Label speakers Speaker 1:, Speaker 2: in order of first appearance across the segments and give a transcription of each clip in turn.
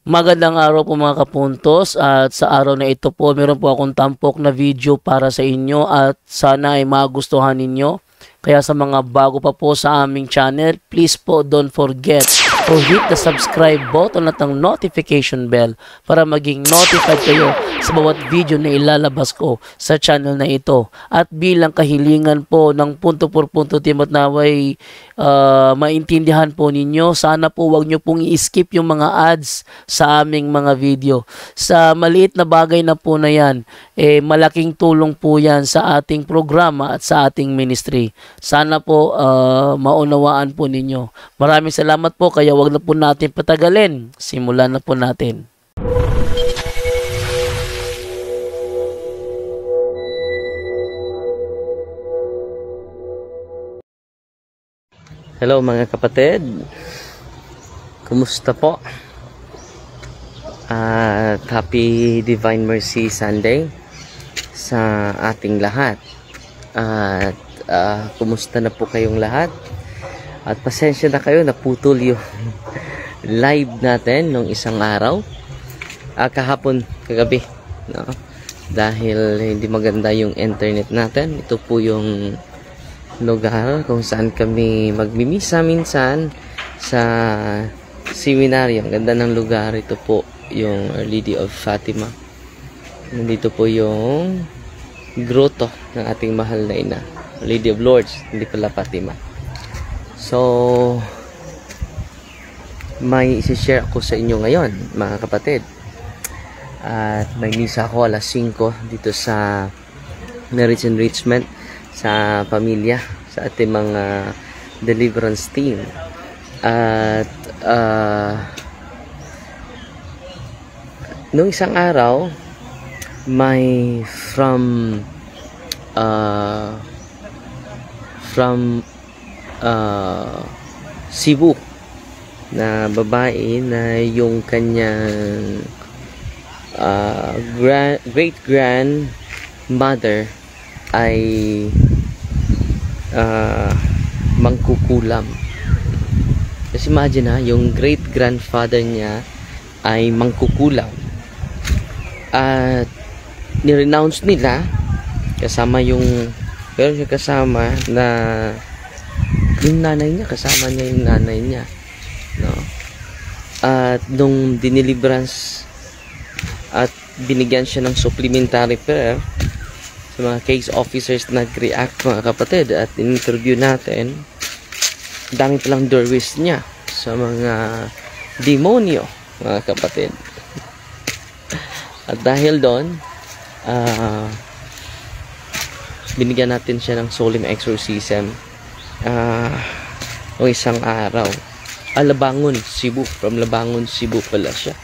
Speaker 1: Magandang araw po mga kapuntos, at sa araw na ito po meron po akong tampok na video para sa inyo at sana ay magustuhan ninyo. Kaya sa mga bago pa po sa aming channel, please po don't forget to hit the subscribe button at ang notification bell para maging notified kayo sa bawat video na ilalabas ko sa channel na ito. At bilang kahilingan po ng punto por punto team at naway maintindihan po ninyo, sana po wag nyo pong i-skip yung mga ads sa aming mga video. Sa maliit na bagay na po na yan, malaking tulong po yan sa ating programa at sa ating ministry. Sana po maunawaan po ninyo. Maraming salamat po, kaya wag na po natin patagalin. Simulan na po natin. Hello mga kapatid, kumusta po? At happy Divine Mercy Sunday sa ating lahat. At kumusta na po kayong lahat? At pasensya na kayo, naputol yung live natin nung isang araw, kahapon, kagabi, no? Dahil hindi maganda yung internet natin. Ito po yung lugar kung saan kami magmimisa minsan sa seminaryo. Ang ganda ng lugar. Ito po yung Our Lady of Fatima. Nandito po yung grotto ng ating mahal na ina, Lady of Lourdes, hindi pala Fatima. So may isi-share ako sa inyo ngayon mga kapatid. At may misa ako alas 5 dito sa Marriage Enrichment sa pamilya, sa ating mga deliverance team. At nung isang araw, may from Cebu na babae na yung kanyang great grandmother ay mangkukulam. Just imagine yung great grandfather niya ay mangkukulam. At ni-renounce nila kasama yung pero siya kasama na yung nanay niya, kasama niya yung nanay niya, no? At nung diniliverance at binigyan siya ng supplementary prayer, sa mga case officers nag-react mga kapatid, at in-interview natin, dami palang doorways niya sa mga demonyo mga kapatid. At dahil doon, binigyan natin siya ng solemn exorcism o isang araw. Labangon, Cebu. From Labangon, Cebu pala siya.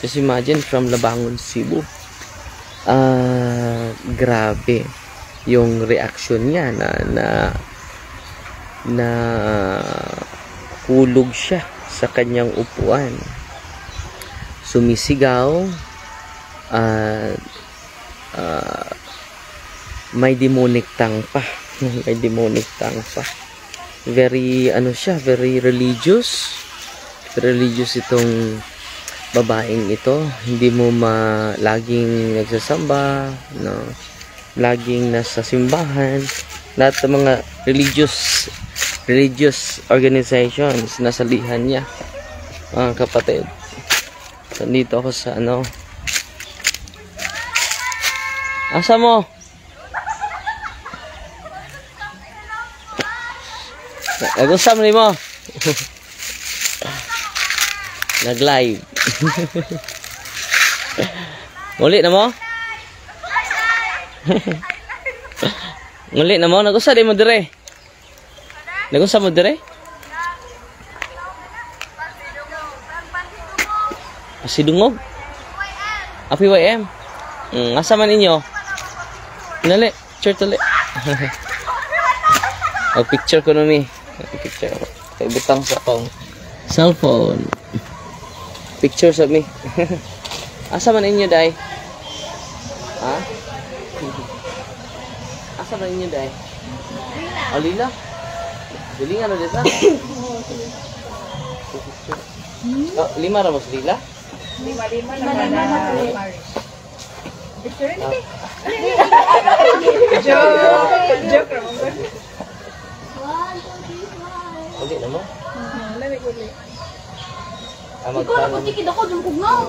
Speaker 1: Just imagine, from Labangon, Cebu. Grabe yung reaction niya na hulog siya sa kanyang upuan, sumisigaw, may demonic tongue pa. May demonic tongue pa. Very very religious. Religious itong babaeng ito. Hindi mo laging nagsasamba, no? Laging nasa simbahan. Lahat ng mga religious organizations nasalihan niya mga kapatid. Nandito ako sa asa mo? Nag-usam ni mo. Nag-live. Ngulit na mo? Ngulit na mo? Nag-usam di mo dire? Nag-usam mo dire? Pasidungog? PYM? Asa man ninyo? Nali, picture tali. Picture ko na mi. Picture ako. Ibutang sa akong cellphone. Picture sa mi. Asa man ninyo, day? Ha? Asa man ninyo, day? Alila? Dili nga na dito? Oh, 5 ramos lila?
Speaker 2: Lima na Joke.
Speaker 3: Uli na mo?
Speaker 4: Ikaw na kung tikid ako, dun kong nga.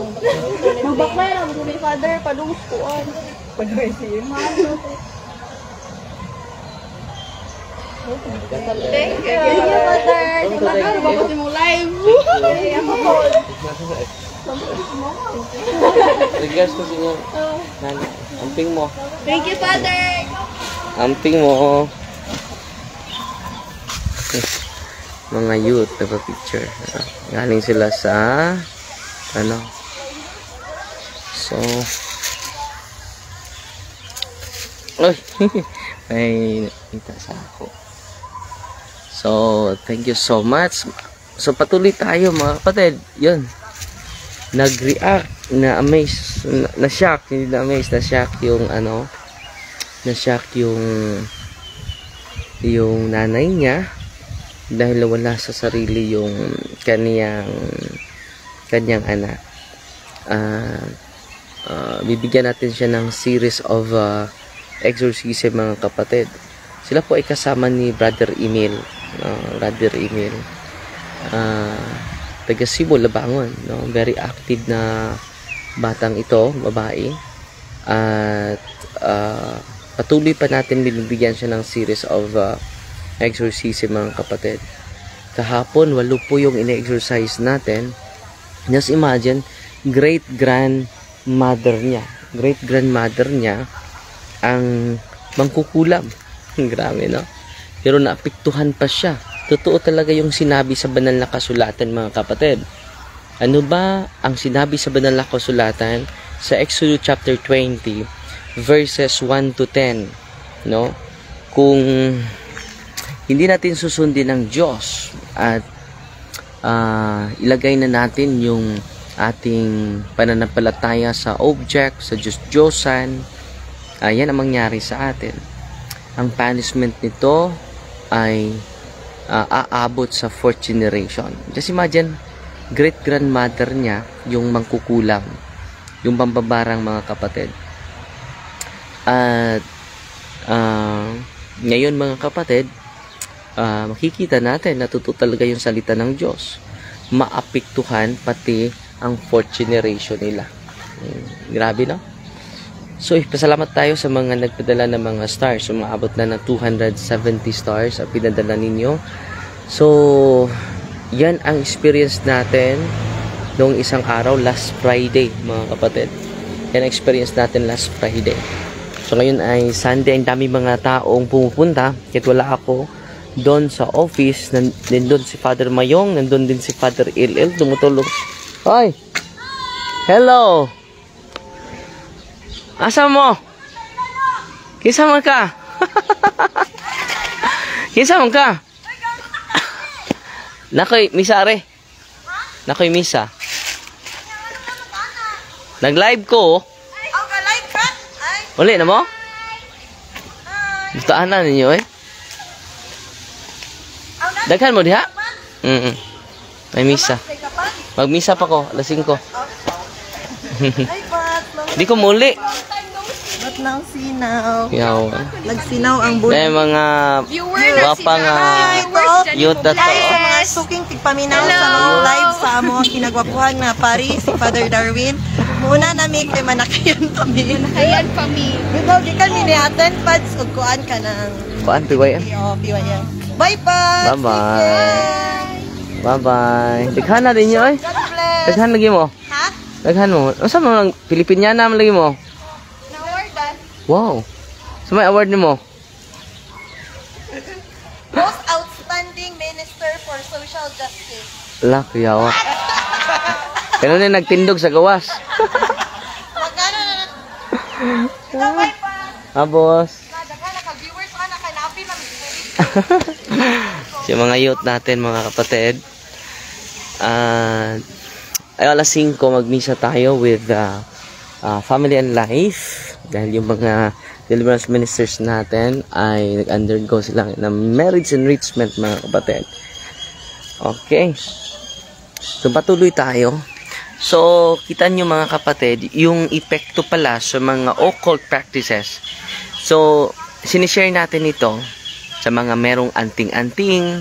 Speaker 4: Magbakay lang, kung father, padungos ko. Thank you, father. Father, bakit mo live?
Speaker 3: Regards ko sa inyo. Nana, amping mo.
Speaker 4: Thank you, father.
Speaker 3: Amping mo. Mga youth na picture. Galing sila sa ano. So oy, may nakita sa ako. So thank you so much. So patuloy tayo mga kapatid. Yun, nag-react, na-amaze, na-shock, hindi na-amaze, na-shock yung ano, na-shock yung nanay niya dahil wala sa sarili yung kanyang anak. Bibigyan natin siya ng series of exorcism mga kapatid. Sila po ay kasama ni Brother Emil. Taga Cebu, Labangon, no? Very active na batang ito, babae. At patuloy pa natin binibigyan siya ng series of exorcism mga kapatid. Kahapon 8 po yung ine-exercise natin. Just imagine, great grandmother niya ang mangkukulam. Grabe, no? Pero naapektuhan pa siya. Totoo talaga yung sinabi sa banal na kasulatan mga kapatid. Ano ba ang sinabi sa banal na kasulatan sa Exodus chapter 20 verses 1 to 10, no? Kung hindi natin susundin ng Diyos at ilagay na natin yung ating pananampalataya sa object, sa Diyos-Diyosan, yan ang mangyari sa atin. Ang punishment nito ay aabot sa 4th generation. Just imagine, great-grandmother niya yung mangkukulam, yung pambabarang mga kapatid. At ngayon mga kapatid, makikita natin na totoo talaga yung salita ng Diyos. Maapektuhan pati ang 4th generation nila. Grabe, no? So, pasalamat tayo sa mga nagpadala ng mga stars. So, maabot na ng 270 stars ang pinadala ninyo. So, yan ang experience natin noong isang araw, last Friday, mga kapatid. Yan ang experience natin last Friday. So, ngayon ay Sunday. Ang dami mga taong pumupunta. Kahit wala ako doon sa office. Nandun si Father Mayong. Nandun din si Father Il. Tumutulong. Hoy! Hello! Asa mo? Kinsa man ka? Kinsa man ka? Nakoy misa are. Nakoy misa. Nag-live ko.
Speaker 2: Oh, ka-live ka? Ay.
Speaker 3: Uli na mo? Gustaanan ninyo eh. Daghan mo diha? May misa. Mag-misa pa ko, alas 5.
Speaker 2: Ay, Pat.
Speaker 3: Di ko muli.
Speaker 2: Ba't nang sinaw?
Speaker 3: Yaw.
Speaker 2: Nagsinaw ang bulan.
Speaker 3: May mga wapa nga youth na to.
Speaker 2: Sa mga suking tigpaminaw sa mga live sa among kinagwapuhan nga pari, si Father Darwin. Muna na may kay manakayan kami.
Speaker 4: Ayan pa mi.
Speaker 2: Ikaw, di ka niniatan, Pads, ug kuan ka ng
Speaker 3: Kuan, piwayan.
Speaker 2: PYM. Bye, Pads!
Speaker 3: Bye-bye. Bye-bye. Daghan na din nyo eh.
Speaker 2: God bless!
Speaker 3: Daghan lagi mo.
Speaker 2: Ha?
Speaker 3: Daghan mo. Asa mo lang, Pilipiniana lagi mo.
Speaker 2: Na-awardan?
Speaker 3: Wow. So may award ni mo.
Speaker 2: Most Outstanding Minister for Social Justice.
Speaker 3: Lak, yawa. Kano na nagtindog sa gawas.
Speaker 2: Magkano na? Ikaw, bye, Pads!
Speaker 3: Boss.
Speaker 2: Nadaghan, naka-viewers ka, naka-napi ng
Speaker 3: Si mga youth natin, mga kapatid. Ay alas 5 magmisa tayo with Family and Life. Dahil yung mga deliverance ministers natin ay nag-undergo sila ng marriage enrichment, mga kapatid. Okay. So patuloy tayo So, kita nyo mga kapatid, yung epekto pala sa mga occult practices. So, sinishare natin ito sa mga merong anting-anting,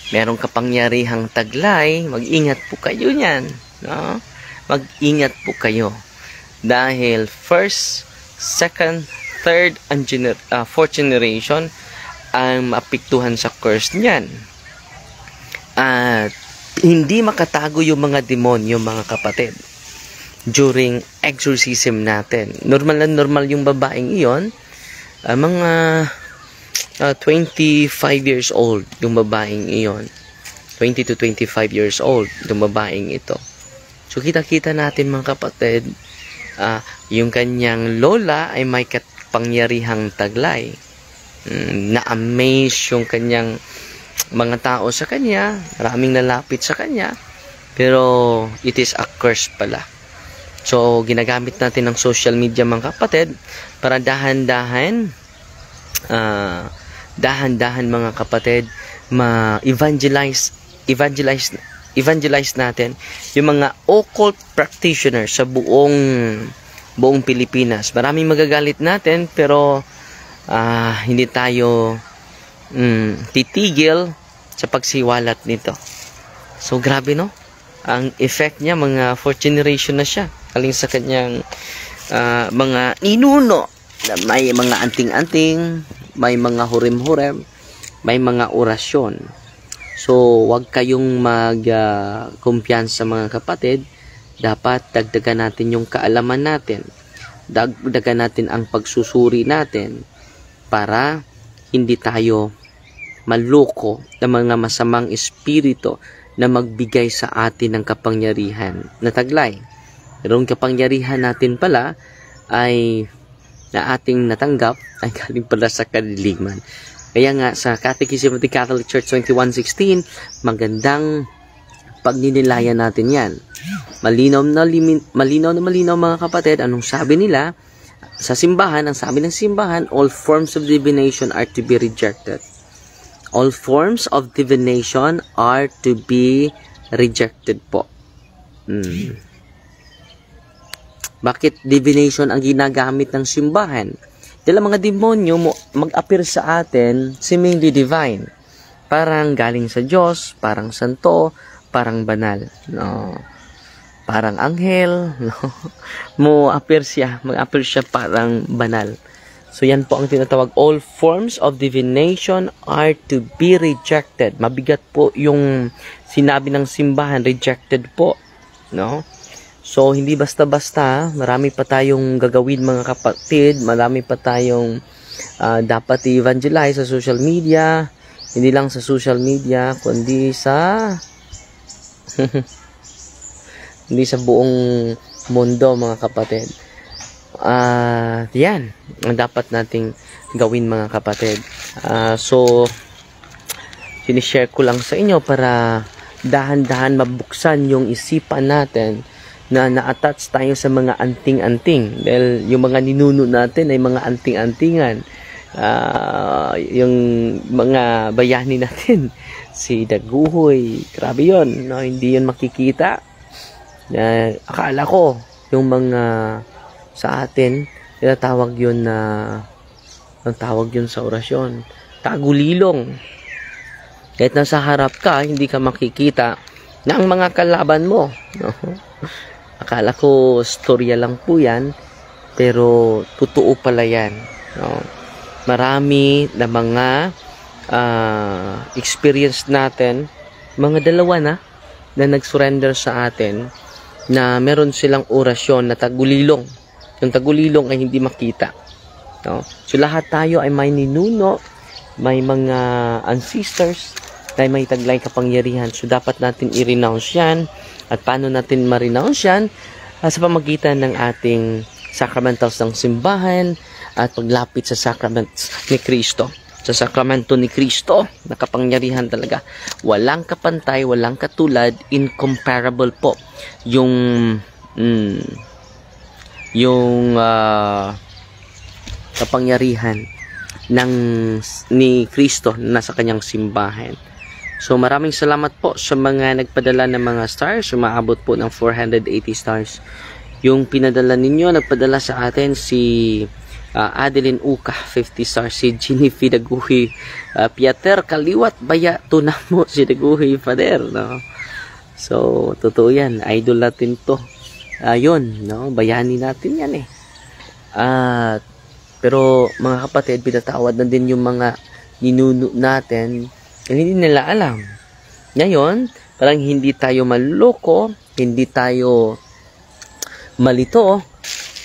Speaker 3: merong kapangyarihang taglay. Mag-ingat po kayo niyan. No? Mag-ingat po kayo. Dahil first, second, third, and fourth generation ang maapektuhan sa curse niyan. At hindi makatago yung mga demonyo, mga kapatid, during exorcism natin. Normal na normal yung babaeng iyon. Mga 25 years old yung babaeng iyon. 20 to 25 years old yung babaeng ito. So kita-kita natin mga kapatid, yung kanyang lola ay may kapangyarihang taglay. Na-amaze yung kanyang mga tao sa kanya, maraming nalapit sa kanya, pero it is a curse pala. So, ginagamit natin ng social media mga kapatid para dahan-dahan mga kapatid, ma-evangelize natin yung mga occult practitioners sa buong Pilipinas. Maraming magagalit natin, pero hindi tayo titigil sa pagsiwalat nito. So grabe, no? Ang effect niya, mga 4th generation na siya. Kaling sa kanyang mga ninuno na may mga anting-anting, may mga hurim-hurim, may mga orasyon. So wag kayong kumpiyansa mga kapatid. Dapat dagdagan natin yung kaalaman natin. Dagdagan natin ang pagsusuri natin para hindi tayo maloko ng mga masamang espiritu na magbigay sa atin ng kapangyarihan na taglay. Pero ang kapangyarihan natin pala ay na ating natanggap ay galing pala sa kadiliman. Kaya nga sa Catechism of the Catholic Church 2116, magandang pagninilayan natin yan. Malinaw na malinaw mga kapatid, anong sabi nila sa simbahan? Ang sabi ng simbahan, all forms of divination are to be rejected. All forms of divination are to be rejected po. Bakit divination ang ginagamit ng simbahan? Dahil mga demonyo mag-appear sa atin seemingly divine. Parang galing sa Diyos, parang santo, parang banal. No? Parang anghel. No? Mag-appear siya parang banal. So yan po ang tinatawag, all forms of divination are to be rejected. Mabigat po yung sinabi ng simbahan, rejected po. No? So hindi basta-basta, marami pa tayong gagawin mga kapatid, marami pa tayong dapat i-evangelize sa social media, hindi lang sa social media, kundi sa hindi sa buong mundo mga kapatid. Yan ang dapat nating gawin mga kapatid. So sinishare ko lang sa inyo para dahan-dahan mabuksan yung isipan natin na na-attach tayo sa mga anting-anting. Dahil yung mga ninuno natin ay mga anting-antingan. Yung mga bayani natin, si Daguhoy, grabe yun, no? Hindi yun makikita. Akala ko yung mga sa atin, tinatawag yun na ang tawag yun sa orasyon, tagulilong. Kahit nasa harap ka, hindi ka makikita na ang mga kalaban mo, no? Akala ko storya lang po yan, pero totoo pala yan, no? Marami na mga experience natin, mga dalawa na nag-surrender sa atin, na meron silang orasyon na tagulilong. Yung tagulilong ay hindi makita, no? So lahat tayo ay may ninuno, may mga ancestors na may taglay kapangyarihan. So dapat natin i-renounce yan. At paano natin ma-renounce yan? Sa pamagitan ng ating sacramentals ng simbahan at paglapit sa sacraments ni Kristo. Sa sakramento ni Kristo, nakapangyarihan talaga. Walang kapantay, walang katulad, incomparable po yung kapangyarihan ni Kristo na nasa kanyang simbahan. So maraming salamat po sa mga nagpadala ng mga stars. Umaabot po ng 480 stars. Yung pinadala ninyo, nagpadala sa atin si Adeline Uka, 50 stars. Si Ginny Fidaguhi, Pieter Kaliwat Baya Tunamo Sidaguhi Father, no? So totoo yan, idol natin to. Ayun, no? Bayani natin yan eh. Pero mga kapatid, pinatawad na din yung mga ninuno natin. Hindi nila alam. Ngayon, parang hindi tayo maloko, hindi tayo malito.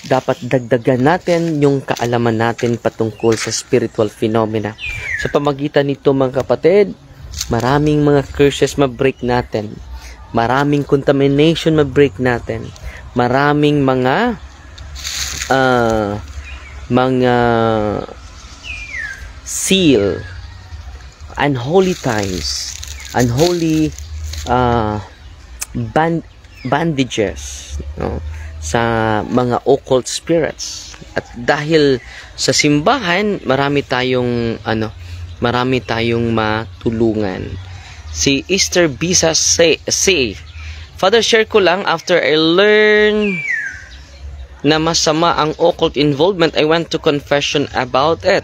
Speaker 3: Dapat dagdagan natin yung kaalaman natin patungkol sa spiritual phenomena. Sa pamagitan nito mga kapatid, maraming mga curses ma-break natin. Maraming contamination ma-break natin. Maraming mga seal, unholy ties, unholy bandages, no, sa mga occult spirits. At dahil sa simbahan, marami tayong matulungan. Si Easter Bisa say, Father, share ko lang, after I learn na masama ang occult involvement, I went to confession about it.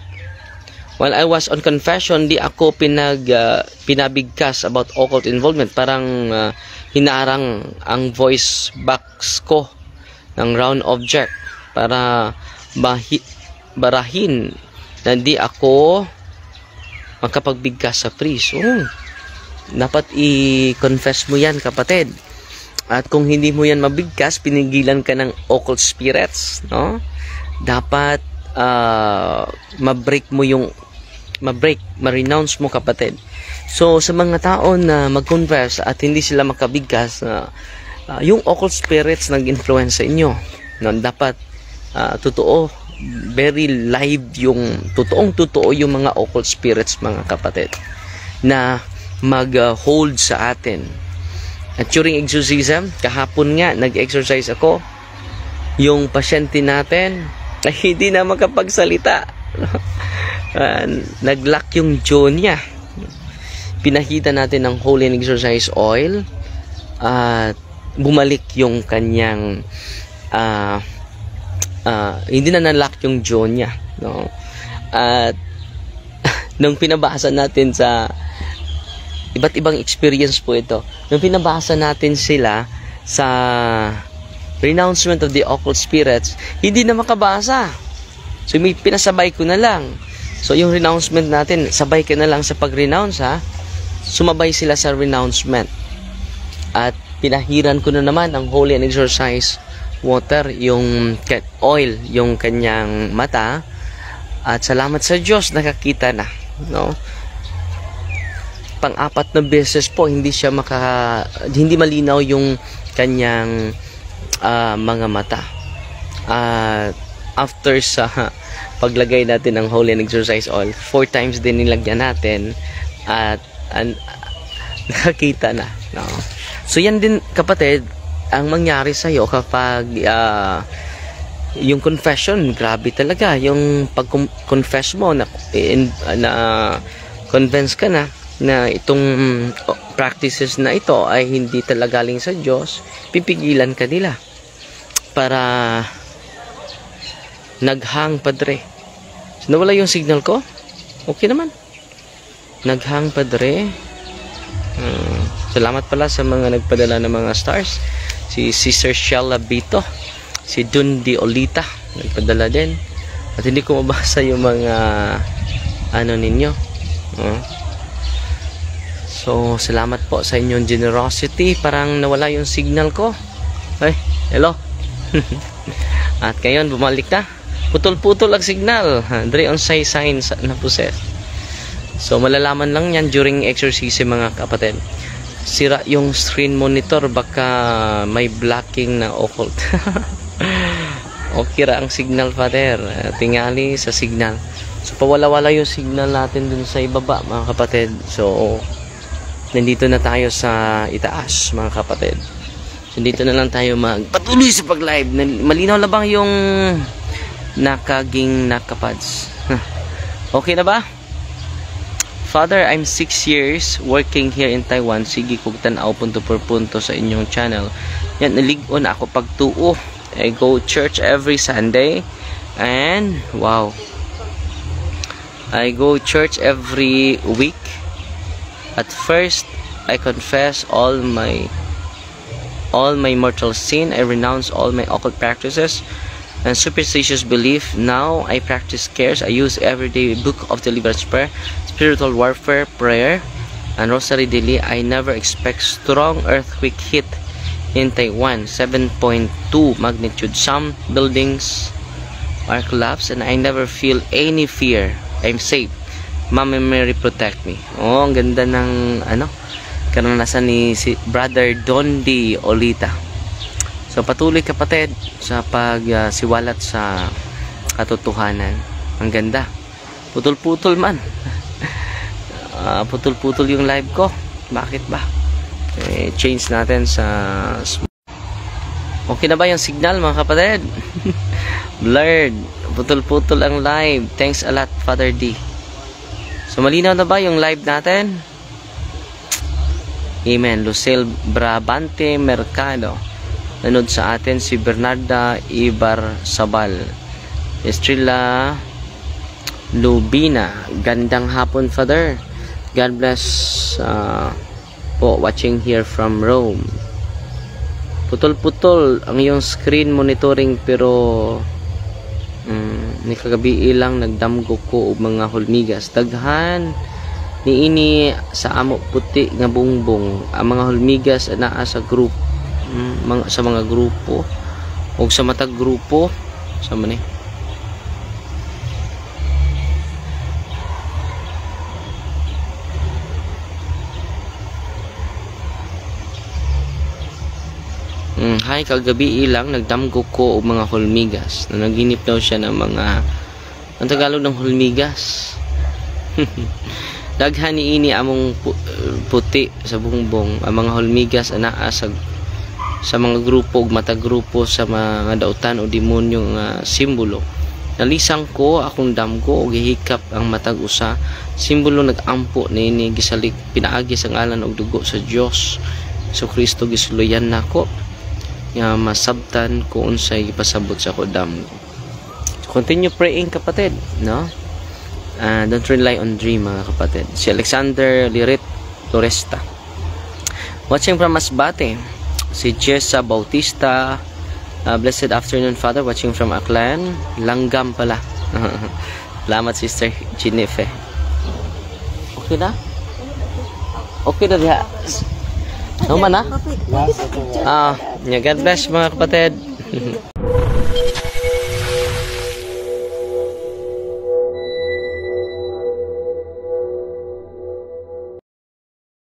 Speaker 3: While I was on confession, di ako pinabigkas about occult involvement. Parang hinarang ang voice box ko ng round object para barahin na di ako makapagbigkas sa priest. Dapat i-confess mo yan, kapatid. At kung hindi mo yan mabigkas, pinigilan ka ng occult spirits, no? Dapat ma-renounce mo, kapatid. So sa mga tao na mag-confess at hindi sila makabigkas, yung occult spirits nag-influence sa inyo, no? Dapat totoo, very live yung totoong-totoo yung mga occult spirits, mga kapatid, na mag-hold sa atin. At during exorcism, kahapon nga, nag-exercise ako. Yung pasyente natin ay hindi na makapagsalita. Nag-lock yung jaw niya. Pinahita natin ng holy and exorcise oil. At bumalik yung kanyang hindi na na-lock yung jaw niya, no? At nung pinabasa natin sa iba't ibang experience po ito. Nung pinabasa natin sila sa renouncement of the occult spirits, hindi na makabasa. So may pinasabay ko na lang. So yung renouncement natin, sabay ka na lang sa pag-renounce, ha? Sumabay sila sa renouncement. At pinahiran ko na naman ang holy and exorcise water, yung oil, yung kanyang mata. At salamat sa Diyos, nakakita na, no? Pang-apat na beses po hindi malinaw yung kanyang mga mata. After sa paglagay natin ng holy and exorcise oil, 4 times din nilagyan natin at nakakita na, no? So yan din, kapatid, ang mangyari sa iyo kapag yung confession, grabe talaga yung pag-confess mo na convince ka na itong practices na ito ay hindi talaga galing sa Diyos, pipigilan ka nila para naghang, padre. So, nawala yung signal ko? Okay naman. Naghang, padre. Salamat pala sa mga nagpadala ng mga stars. Si Sister Shella Bito, si Dundi Olita, nagpadala din. At hindi ko mabasa yung mga ninyo. So, salamat po sa inyong generosity. Parang nawala yung signal ko. Ay, hello. At ngayon, bumalik na. Putol-putol ang signal. Dre on say signs na possess. So, malalaman lang yan during exorcism, mga kapatid. Sira yung screen monitor. Baka may blocking na occult. Okay ra ang signal, Father. Tingali sa signal. So, pawala-wala yung signal natin dun sa ibaba, mga kapatid. So, nandito na tayo sa itaas, mga kapatid. So, dito na lang tayo magpatuloy sa pag-live. Malinaw na bang yung nakapads? Okay na ba? Father, I'm 6 years working here in Taiwan. Sige kog tan-aw punto por punto sa inyong channel. Yan, nalig-on ako pagtuo. I go church every Sunday. And, wow. I go church every week. At first, I confess all my mortal sin. I renounce all my occult practices and superstitious belief. Now, I practice cares. I use everyday book of deliverance prayer, spiritual warfare prayer, and rosary daily. I never expect strong earthquake hit in Taiwan. 7.2 magnitude. Some buildings are collapsed and I never feel any fear. I'm safe. Mama Mary protect me. Oh, ang ganda ng karanasan ni si Brother Dondi Olita. So patuloy kapatid sa pagsiwalat sa katotohanan. Ang ganda. Putol-putol man. Putol-putol yung live ko. Bakit ba? Change natin sa okay na ba yung signal mga kapatid? Blurred. Putol-putol ang live. Thanks a lot, Father D. So malinaw na ba yung live natin? Amen. Lucille Brabante Mercado. Nanood sa atin si Bernarda Ibar Sabal. Estrella Lubina. Gandang hapon, Father. God bless po, watching here from Rome. Putol-putol ang iyong screen monitoring pero ni kagabi ilang nagdamgo ko og mga hulmigas. Daghan niini sa amo puti nga bungbong. Ang mga hulmigas naa sa group sa mga grupo o sa matag grupo sa man Hay kagabi ilang nagdamgo ko og mga hulmigas. Na naginip daw siya ng mga ang Tagalog ng hulmigas. Daghan niini among puti sa bungbong. Ang mga hulmigas anaa sa mga grupo ug matag grupo sa mga dautan o demonyo nga simbolo. Nalisang ko akong damgo og gihikap ang matag usa. Simbolo nag-ampo niini gisalik pinaagi sa ngalan og dugo sa Dios. So Kristo gisuluyan nako. Nga masabtan ko unsay gipasabot sa kodam. So continue praying kapatid, no? Don't rely on dream mga kapatid. Si Alexander Lirit Toresta. Watching from Masbate. Si Jessa Bautista. Blessed afternoon, Father. Watching from Aklan. Langgam pala. Salamat, Sister Jennifer. Okay na? Okay na diha. No man na? God bless mga kapatid.